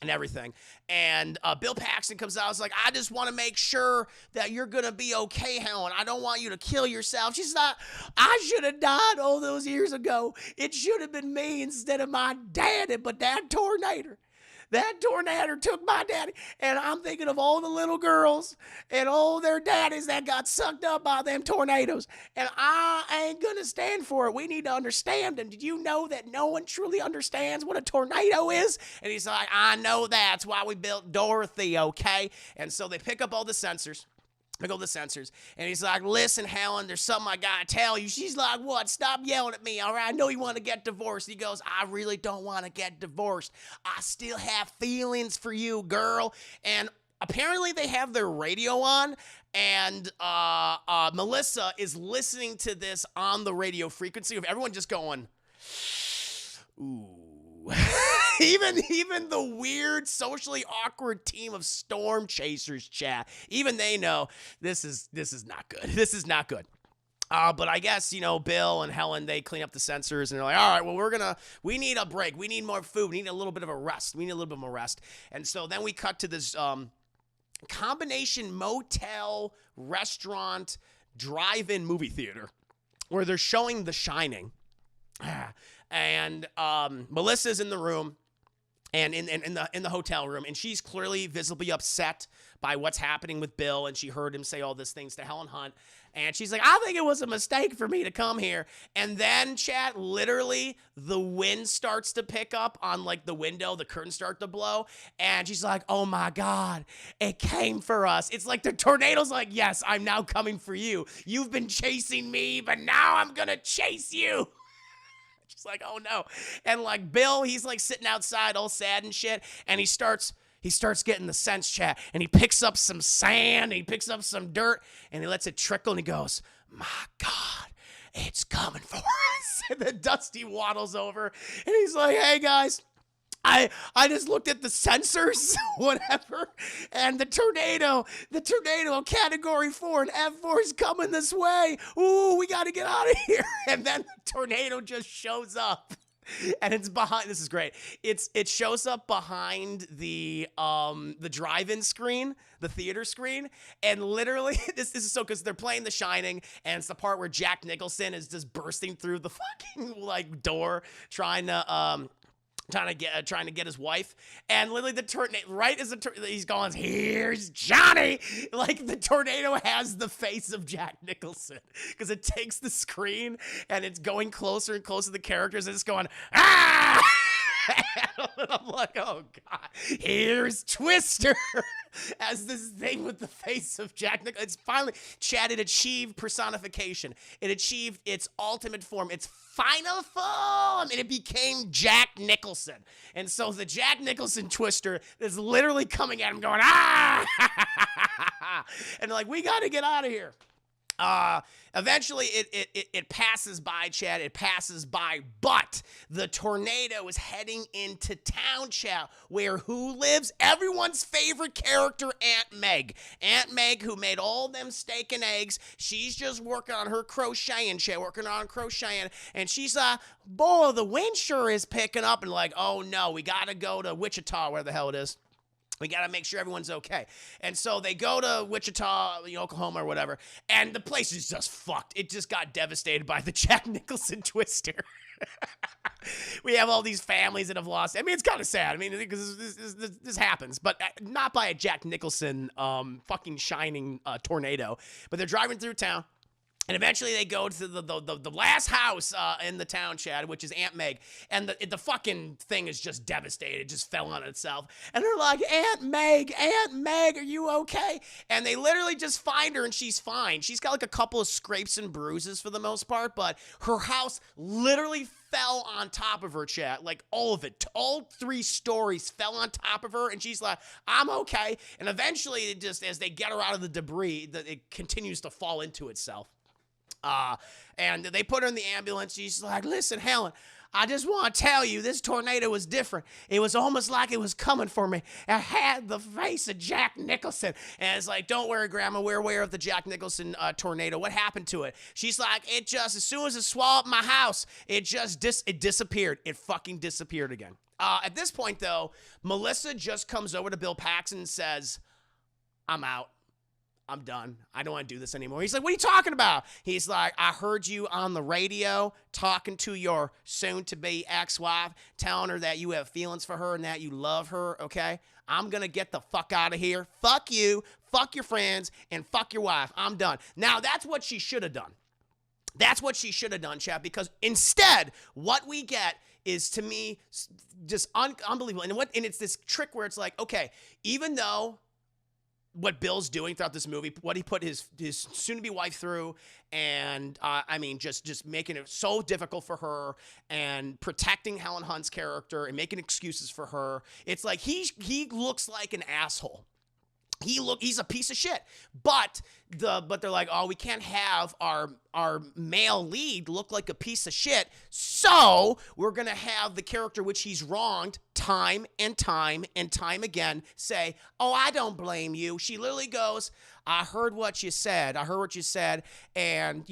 A: and everything. And Bill Paxton comes out. It's like, I just want to make sure that you're going to be okay, Helen. I don't want you to kill yourself. She's like, I should have died all those years ago. It should have been me instead of my daddy, but that tornado. That tornado took my daddy. And I'm thinking of all the little girls and all their daddies that got sucked up by them tornadoes. And I ain't going to stand for it. We need to understand. And did you know that no one truly understands what a tornado is? And he's like, I know that's why we built Dorothy, okay? And so they pick up all the sensors. And he's like, listen, Helen, there's something I gotta tell you. She's like, what? Stop yelling at me, all right? I know you want to get divorced. He goes, I really don't want to get divorced. I still have feelings for you, girl. And apparently they have their radio on, and Melissa is listening to this on the radio frequency of everyone just going, ooh. even the weird, socially awkward team of storm chasers chat, even they know this is not good. This is not good. But I guess, Bill and Helen, they clean up the sensors and they're like, all right, well, we need a break. We need more food. We need a little bit of a rest. And so then we cut to this combination motel, restaurant, drive-in movie theater where they're showing The Shining. And Melissa's in the room and in the hotel room, and she's clearly visibly upset by what's happening with Bill, and she heard him say all these things to Helen Hunt, and she's like, I think it was a mistake for me to come here. And then, chat, literally the wind starts to pick up on like the window, the curtains start to blow, and she's like, oh my God, it came for us. It's like the tornado's like, yes, I'm now coming for you. You've been chasing me, but now I'm gonna chase you. She's like, oh no. And like Bill, he's like sitting outside all sad and shit. And he starts getting the sense, chat. And he picks up some sand. And he picks up some dirt. And he lets it trickle. And he goes, my God, it's coming for us. And then Dusty waddles over. And he's like, hey guys, I just looked at the sensors, whatever, and the tornado, category 4 and F4 is coming this way. Ooh, we got to get out of here. And then the tornado just shows up. And it's behind, this is great. It shows up behind the drive-in screen, the theater screen, and literally this is so, because they're playing The Shining, and it's the part where Jack Nicholson is just bursting through the fucking like door, trying to get his wife, and literally the tornado, right as he's going, here's Johnny, like the tornado has the face of Jack Nicholson, because it takes the screen and it's going closer and closer to the characters, and it's going, ah! And I'm like, oh God, here's Twister as this thing with the face of Jack Nicholson. It's finally, Chad, it achieved personification. It achieved its ultimate form, its final form, and it became Jack Nicholson. And so the Jack Nicholson Twister is literally coming at him going, ah! And like, we got to get out of here. Eventually it passes by, Chad. It passes by, but the tornado is heading into town, Chad, where who lives? Everyone's favorite character, Aunt Meg. Aunt Meg, who made all them steak and eggs. She's just working on her crocheting, Chad, and she's like, boy, the wind sure is picking up, and like, oh no, we gotta go to Wichita, where the hell it is. We got to make sure everyone's okay. And so they go to Wichita, Oklahoma or whatever, and the place is just fucked. It just got devastated by the Jack Nicholson Twister. We have all these families that have lost. I mean, it's kind of sad. I mean, because this happens, but not by a Jack Nicholson fucking shining tornado. But they're driving through town. And eventually they go to the last house in the town, Chad, which is Aunt Meg. And the fucking thing is just devastated. It just fell on itself. And they're like, Aunt Meg, are you okay? And they literally just find her and she's fine. She's got like a couple of scrapes and bruises for the most part, but her house literally fell on top of her, Chad. Like all of it. All 3 stories fell on top of her. And she's like, I'm okay. And eventually, it just, as they get her out of the debris, it continues to fall into itself. And they put her in the ambulance. She's like, listen, Helen, I just want to tell you, this tornado was different. It was almost like it was coming for me. It had the face of Jack Nicholson. And it's like, don't worry, Grandma, we're aware of the Jack Nicholson tornado. What happened to it? She's like, it just, as soon as it swallowed my house, it just, it disappeared. It fucking disappeared again. At this point, though, Melissa just comes over to Bill Paxton and says, I'm out. I'm done. I don't want to do this anymore. He's like, what are you talking about? He's like, I heard you on the radio talking to your soon-to-be ex-wife, telling her that you have feelings for her and that you love her, okay? I'm going to get the fuck out of here. Fuck you, fuck your friends, and fuck your wife. I'm done. Now, that's what she should have done. That's what she should have done, chat, because instead, what we get is, to me, just unbelievable. And it's this trick where it's like, okay, even though what Bill's doing throughout this movie, what he put his soon-to-be wife through, and I mean, just making it so difficult for her, and protecting Helen Hunt's character, and making excuses for her. It's like he looks like an asshole. He's a piece of shit. But they're like, oh, we can't have our male lead look like a piece of shit, so we're gonna have the character which he's wronged time and time and time again say, oh, I don't blame you. She literally goes, I heard what you said, and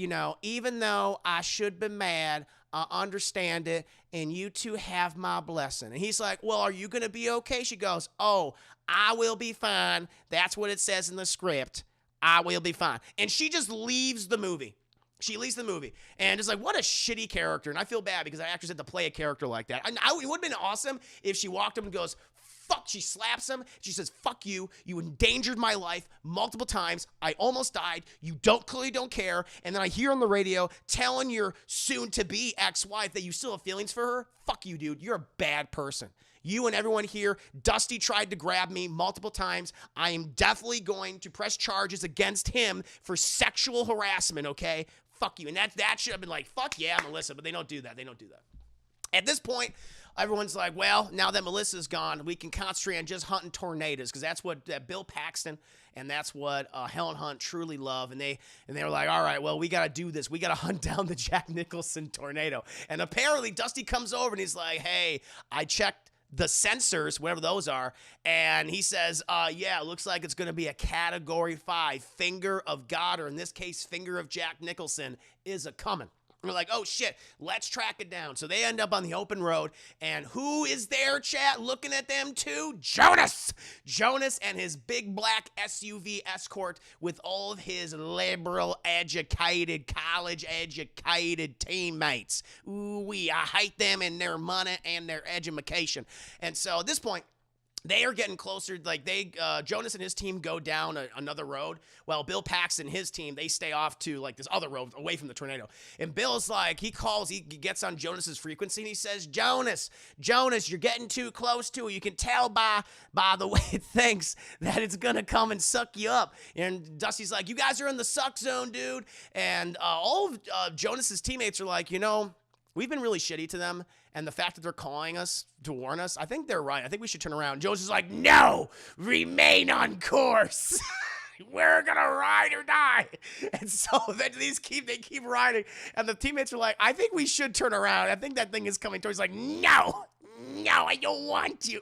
A: even though I should be mad, I understand it, and you two have my blessing. And he's like, well, are you gonna be okay? She goes, oh, I will be fine. That's what it says in the script. I will be fine. And she just leaves the movie. She leaves the movie. And it's like, what a shitty character. And I feel bad because I actually had to play a character like that. It would have been awesome if she walked up and goes, fuck. She slaps him. She says, fuck you. You endangered my life multiple times. I almost died. You clearly don't care. And then I hear on the radio telling your soon-to-be ex-wife that you still have feelings for her. Fuck you, dude. You're a bad person. You and everyone here, Dusty tried to grab me multiple times. I am definitely going to press charges against him for sexual harassment, okay? Fuck you. And that should have been like, fuck yeah, Melissa, but they don't do that. At this point, everyone's like, well, now that Melissa's gone, we can concentrate on just hunting tornadoes, because that's what Bill Paxton and that's what Helen Hunt truly love. And they were like, all right, well, we got to do this. We got to hunt down the Jack Nicholson tornado. And apparently Dusty comes over and he's like, hey, I checked the sensors, whatever those are, and he says, yeah, it looks like it's going to be a Category 5. Finger of God, or in this case, finger of Jack Nicholson, is a-coming. We're like, oh, shit, let's track it down. So they end up on the open road, and who is there, chat, looking at them too? Jonas! Jonas and his big black SUV escort with all of his liberal-educated, college-educated teammates. Ooh-wee, I hate them and their money and their education. And so at this point, they are getting closer. Like Jonas and his team go down another road. Well, Bill Paxton and his team, they stay off to like this other road away from the tornado. And Bill's like, he gets on Jonas's frequency and he says, Jonas, you're getting too close to it. You can tell by the way it thinks that it's gonna come and suck you up. And Dusty's like, you guys are in the suck zone, dude. And all of Jonas's teammates are like, we've been really shitty to them, and the fact that they're calling us to warn us, I think they're right. I think we should turn around. Jones is like, no, remain on course. We're gonna ride or die. And so then they keep riding, and the teammates are like, I think we should turn around. I think that thing is coming towards. Like, no, I don't want to.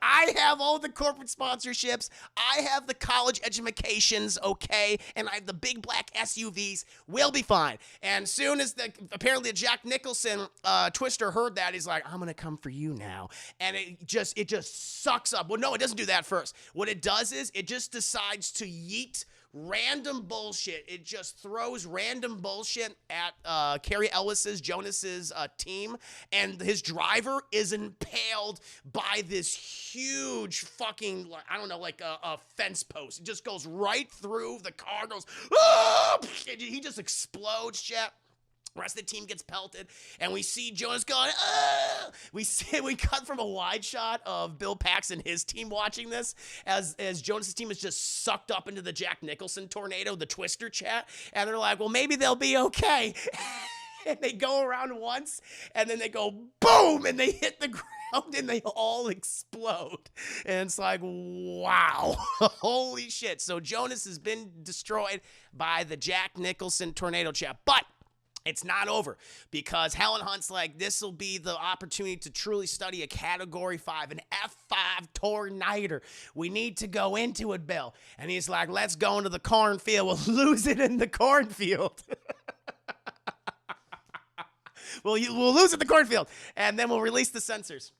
A: I have all the corporate sponsorships. I have the college educations, okay? And I have the big black SUVs. We'll be fine. And soon as apparently the Jack Nicholson Twister heard that, he's like, I'm going to come for you now. And it just sucks up. Well, no, it doesn't do that first. What it does is it just decides to yeet random bullshit. It just throws random bullshit at Carrie Ellis's, Jonas's team, and his driver is impaled by this huge fucking, I don't know, like a fence post. It just goes right through the car, goes, ah! He just explodes, shit. The rest of the team gets pelted, and we see Jonas going, ah! We cut from a wide shot of Bill Paxton and his team watching this as Jonas' team is just sucked up into the Jack Nicholson tornado, the Twister, chat, and they're like, well, maybe they'll be okay. And they go around once, and then they go boom, and they hit the ground, and they all explode. And it's like, wow, holy shit. So Jonas has been destroyed by the Jack Nicholson tornado, chat, but it's not over, because Helen Hunt's like, this will be the opportunity to truly study a Category 5, an F5 tornado. We need to go into it, Bill. And he's like, let's go into the cornfield. We'll lose it in the cornfield. We'll lose it in the cornfield, and then we'll release the sensors.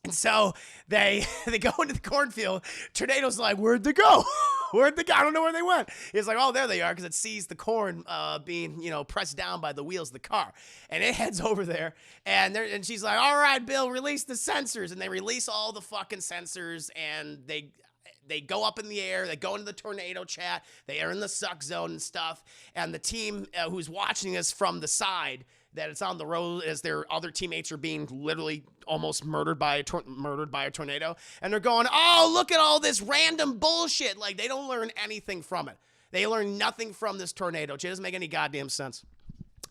A: And so they go into the cornfield. Tornado's like, where'd they go? Where'd they go? I don't know where they went. It's like, oh, there they are, because it sees the corn being, pressed down by the wheels of the car. And it heads over there, and she's like, all right, Bill, release the sensors. And they release all the fucking sensors, and they go up in the air. They go into the tornado chat. They are in the suck zone and stuff. And the team who's watching us from the side, that it's on the road as their other teammates are being literally almost murdered by a tornado. And they're going, oh, look at all this random bullshit. Like, they don't learn anything from it. They learn nothing from this tornado. It doesn't make any goddamn sense.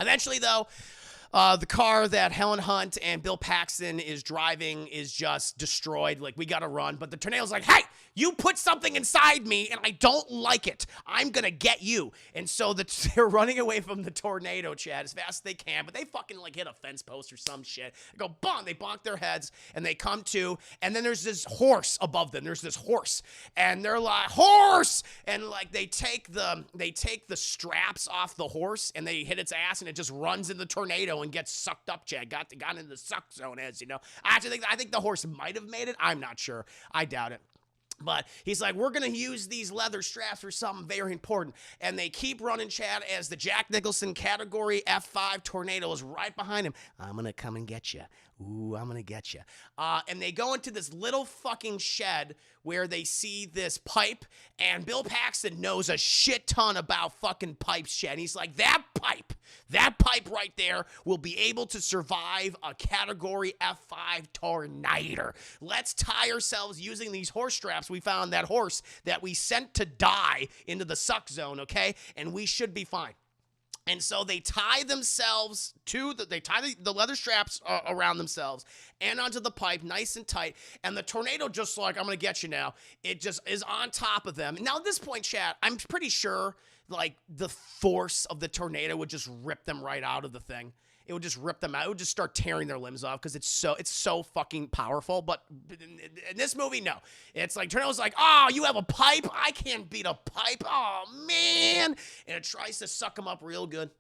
A: Eventually, though, the car that Helen Hunt and Bill Paxton is driving is just destroyed. Like, we got to run. But the tornado's like, hey, you put something inside me, and I don't like it. I'm going to get you. And so they're running away from the tornado, Chad, as fast as they can. But they fucking, like, hit a fence post or some shit. They go, bonk. They bonk their heads, and they come to. And then there's this horse above them. There's this horse. And they're like, horse! And, like, they take the straps off the horse, and they hit its ass, and it just runs in the tornado and gets sucked up, Chad. Got into the suck zone, as you know. I think the horse might have made it. I'm not sure. I doubt it. But he's like, we're going to use these leather straps for something very important. And they keep running, Chad, as the Jack Nicholson Category F5 tornado is right behind him. I'm going to come and get you. Ooh, I'm going to get you. And they go into this little fucking shed where they see this pipe. And Bill Paxton knows a shit ton about fucking pipes, Chad. And he's like, that pipe right there will be able to survive a Category F5 tornado. Let's tie ourselves using these horse straps. We found that horse that we sent to die into the suck zone, okay? And we should be fine. And so they tie themselves to the leather straps around themselves and onto the pipe nice and tight. And the tornado just like, I'm going to get you now. It just is on top of them. Now at this point, chat, I'm pretty sure like the force of the tornado would just rip them right out of the thing. It would just rip them out. It would just start tearing their limbs off because it's so fucking powerful. But in this movie, no. It's like, Tornado's like, oh, you have a pipe? I can't beat a pipe. Oh, man. And it tries to suck them up real good.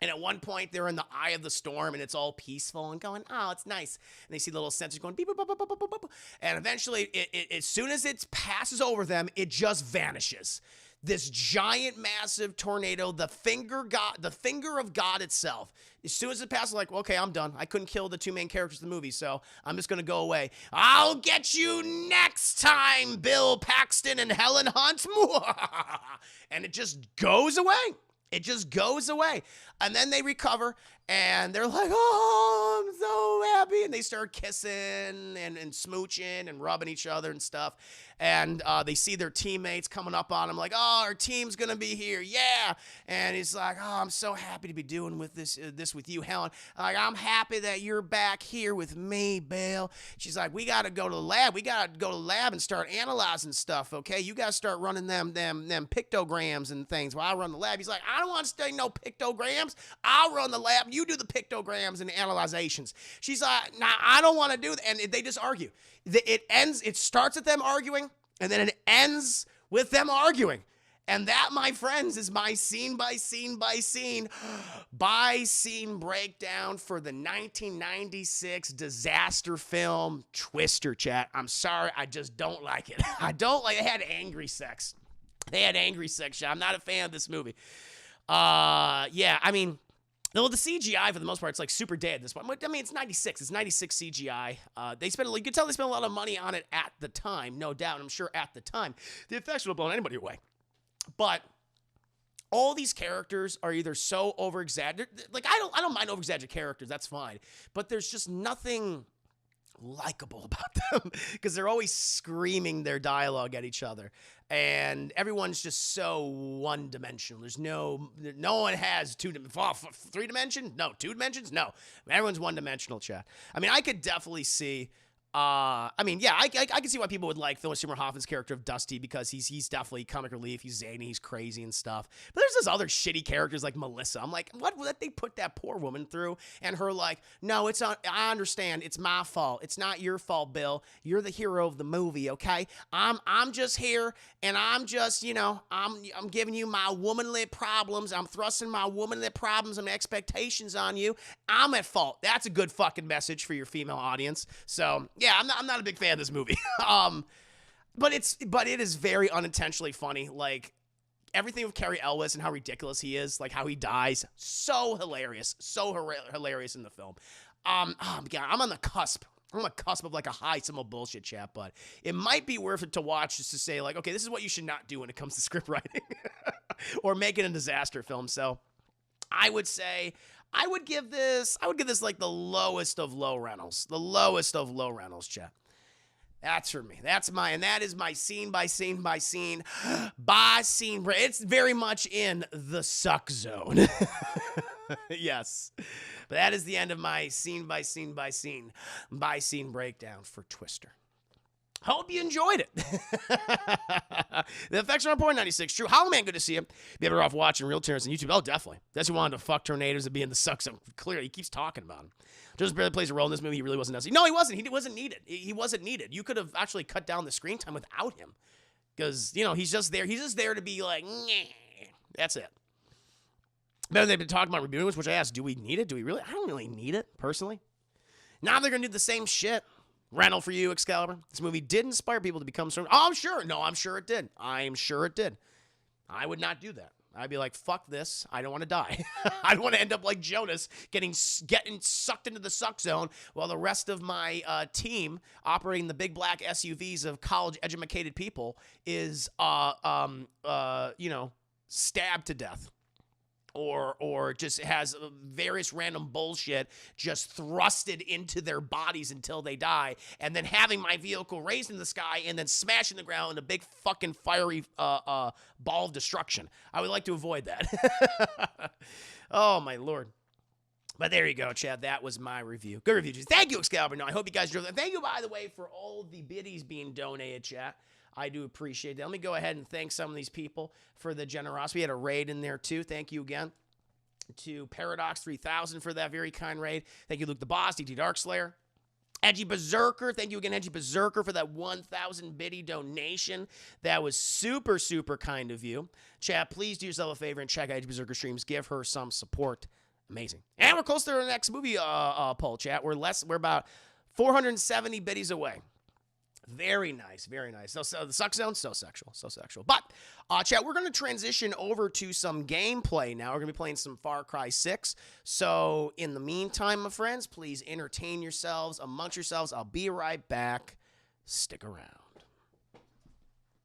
A: And at one point, they're in the eye of the storm, and it's all peaceful and going, oh, it's nice. And they see the little sensors going, beep, boop, boop, boop, boop, boop, boop. And eventually, as soon as it passes over them, it just vanishes. This giant, massive tornado, the finger of God itself. As soon as it passes, like, okay, I'm done. I couldn't kill the two main characters of the movie, so I'm just going to go away. I'll get you next time, Bill Paxton and Helen Hunt. And it just goes away. It just goes away. And then they recover, and they're like, oh, I'm so happy. And they start kissing and smooching and rubbing each other and stuff. And they see their teammates coming up on them like, oh, our team's going to be here. Yeah. And he's like, oh, I'm so happy to be doing with this with you, Helen. Like, I'm happy that you're back here with me, Bill. She's like, we got to go to the lab. We got to go to the lab and start analyzing stuff, okay? You got to start running them pictograms and things while I run the lab. He's like, I don't want to study no pictograms. I'll run the lab. You do the pictograms and the analyzations. She's like, nah, I don't want to do that. And they just argue. It starts with them arguing, and then it ends with them arguing. And that, my friends, is my scene by scene breakdown for the 1996 disaster film Twister, chat. I'm sorry, I just don't like it. It had angry sex. They had angry sex, chat. I'm not a fan of this movie. Yeah, I mean, well, the CGI, for the most part, it's like super dead at this point. I mean, it's 96. It's 96 CGI. You could tell they spent a lot of money on it at the time, no doubt. I'm sure at the time, the effects would have blown anybody away. But all these characters are either so over-exaggerated. Like, I don't mind over-exaggerated characters. That's fine. But there's just nothing likable about them because they're always screaming their dialogue at each other. And everyone's just so one-dimensional. There's no one has three dimensions? No. 2 dimensions? No. Everyone's one-dimensional, chat. I mean, I could definitely see I can see why people would like Philip Seymour Hoffman's character of Dusty because he's definitely comic relief. He's zany, he's crazy and stuff. But there's those other shitty characters like Melissa. I'm like, what did they put that poor woman through? And her like, no, it's not. I understand. It's my fault. It's not your fault, Bill. You're the hero of the movie, okay? I'm just here, and I'm just, I'm giving you my womanly problems. I'm thrusting my womanly problems and expectations on you. I'm at fault. That's a good fucking message for your female audience. So yeah, I'm not a big fan of this movie. But it is very unintentionally funny. Like everything with Cary Elwes and how ridiculous he is, like how he dies, so hilarious, hilarious in the film. Oh my God, I'm on the cusp. I'm on the cusp of like a high some bullshit chat, but it might be worth it to watch just to say like, okay, this is what you should not do when it comes to script writing or making a disaster film. So I would say I would give this like the lowest of low Reynolds, chat. That's for me. And that is my scene by scene by scene by scene. It's very much in the suck zone. Yes. But that is the end of my scene by scene by scene by scene breakdown for Twister. Hope you enjoyed it. The Affection Report 96. True. Hollow Man, good to see you. Be better off watching Real Terrence on YouTube. Oh, definitely. That's who wanted to fuck tornadoes and be in the suck zone. Clearly, he keeps talking about him. Joseph barely plays a role in this movie. He really wasn't necessary. No, he wasn't. He wasn't needed. He wasn't needed. You could have actually cut down the screen time without him. Because, he's just there. He's just there to be like, nyeh. That's it. But they've been talking about rebooting this, which I asked, do we need it? Do we really? I don't really need it, personally. Now they're going to do the same shit. Rental for you, Excalibur. This movie did inspire people to become strong. Oh, I'm sure. No, I'm sure it did. I'm sure it did. I would not do that. I'd be like, fuck this. I don't want to die. I don't want to end up like Jonas, getting sucked into the suck zone while the rest of my team operating the big black SUVs of college-educated people is, stabbed to death. Or just has various random bullshit just thrusted into their bodies until they die, and then having my vehicle raised in the sky and then smashing the ground in a big fucking fiery ball of destruction. I would like to avoid that. Oh, my Lord. But there you go, Chad. That was my review. Good review. Thank you, Excalibur. No, I hope you guys enjoyed that. Thank you, by the way, for all the biddies being donated, chat. I do appreciate that. Let me go ahead and thank some of these people for the generosity. We had a raid in there, too. Thank you again to Paradox 3000 for that very kind raid. Thank you, Luke the Boss, DT Darkslayer. Edgy Berserker. Thank you again, Edgy Berserker, for that 1,000 biddy donation. That was super, super kind of you. Chat, please do yourself a favor and check out Edgy Berserker streams. Give her some support. Amazing. And we're close to our next movie poll, chat. We're about 470 biddies away. Very nice, very nice. So the suck zone, so sexual. But, chat, we're going to transition over to some gameplay now. We're going to be playing some Far Cry 6. So, in the meantime, my friends, please entertain yourselves amongst yourselves. I'll be right back. Stick around.